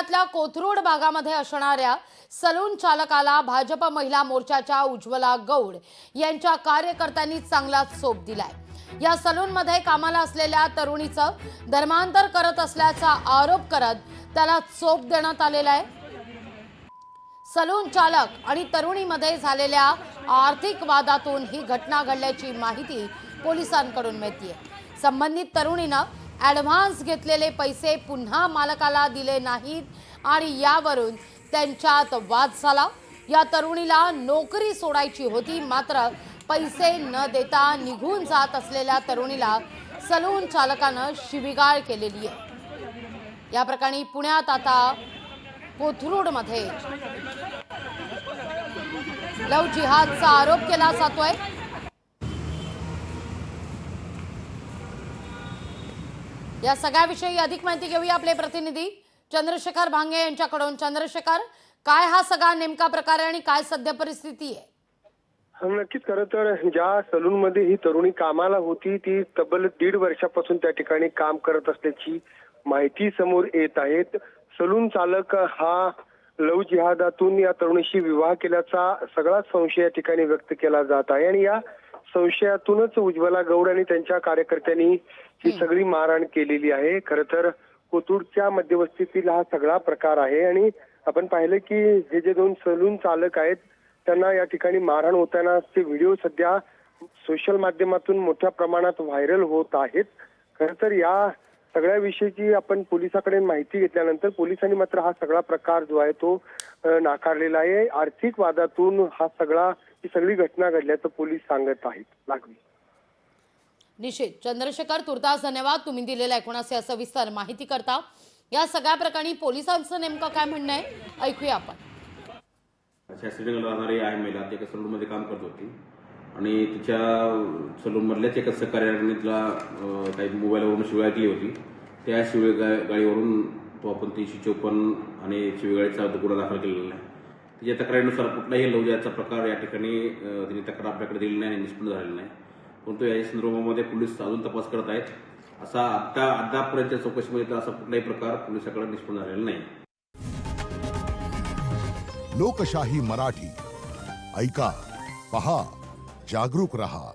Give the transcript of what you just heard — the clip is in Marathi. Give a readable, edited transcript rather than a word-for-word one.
पुण्यातल्या कोथरूड भागामध्ये असणाऱ्या सलून चालकाला भाजप महिला मोर्चाच्या उज्ज्वला गौड यांच्या कार्यकर्त्यांनी चांगलाच चोप दिलाय। या सलूनमध्ये कामाला असलेल्या तरुणीचं धर्मांतर करत असल्याचा आरोप करत त्याला चोप देण्यात आलेला आहे। सलून चालक आणि तरुणीमध्ये झालेल्या आर्थिक वादातून ही घटना घडल्याची माहिती पोलिसांकडून मिळतेय। संबंधित तरुणीनं ॲडव्हान्स घेतलेले पैसे पुन्हा मालकाला दिले नाहीत आणि यावरून त्यांच्यात वाद झाला। या तरुणीला नोकरी सोडायची होती, मात्र पैसे न देता निघून जात असलेल्या तरुणीला सलून चालकानं शिवीगाळ केलेली आहे। या प्रकरणी पुण्यात आता कोथरूडमध्ये लव जिहादचा आरोप केला जातोय। या सगळ्याविषयी अधिक माहिती घेऊया आपले प्रतिनिधी चंद्रशेखर भांगे यांच्याकडून। चंद्रशेखर, काय हा सगळा नेमका प्रकार आहे आणि काय सध्या परिस्थिती आहे? नक्कीच, खरं तर ज्या सलून मध्ये ही तरुणी कामाला होती ती तब्बल 1.5 वर्षापासून त्या ठिकाणी काम करत असल्याची माहिती समोर येत आहे। सलून चालक हा लव जिहादातून या तरुणीशी विवाह केल्याचा सगळा संशय या ठिकाणी व्यक्त केला जात आहे आणि या संशयातूनच उज्ज्वला गौड आणि त्यांच्या कार्यकर्त्यांनी ही सगळी मारहाण केलेली आहे। खरं तर कोथरूडच्या मध्यवस्तीतील हा सगळा प्रकार आहे आणि आपण पाहिलं की हे जे 2 सलून चालक आहेत त्यांना या ठिकाणी मारहाण होतानाचे व्हिडिओ सध्या सोशल माध्यमातून मोठ्या प्रमाणात व्हायरल होत आहेत। खरं तर या सगळ्या विषयीची आपण पोलिसांकडे माहिती घेतल्यानंतर पोलिसांनी मात्र हा सगळा प्रकार जो आहे तो नाकारलेला आहे। आर्थिक वादातून ही सगळी घटना घडल्याचं पोलीस सांगत आहेत। लागवी निश्चित चंद्रशेखर, तुर्तास धन्यवाद तुम्ही दिलेल्या 19 सविस्तर माहिती करता। या सगळ्या प्रकरणी पोलिसांचं नेमकं काय म्हणणं आहे ऐकूया आपण। अशा सिटीला राहणारी आहे महिला, ती एका सलूनमध्ये काम करत होती आणि तिच्या सलूनमधल्याच एका सहकार्याने तिला काही मोबाईलवरून शिवाय केली होती। त्या शिवीगाळीवरून तो आपण 354 आणि शिवीगाळीचा गुन्हा दाखल केलेला आहे। तिच्या तक्रारीनुसार कुठलाही लवजिहादचा प्रकार या ठिकाणी तिने तक्रार आपल्याकडे दिली नाही आणि निष्पन्न झालेला नाही, परंतु या संदर्भामध्ये पोलीस अजून तपास करत आहेत। असा अद्यापर्यंतच्या चौकशीमध्ये तर असा कुठलाही प्रकार पोलिसांकडे निष्पन्न झालेला नाही। लोकशाही मराठी ऐका, पहा, जागरूक रहा।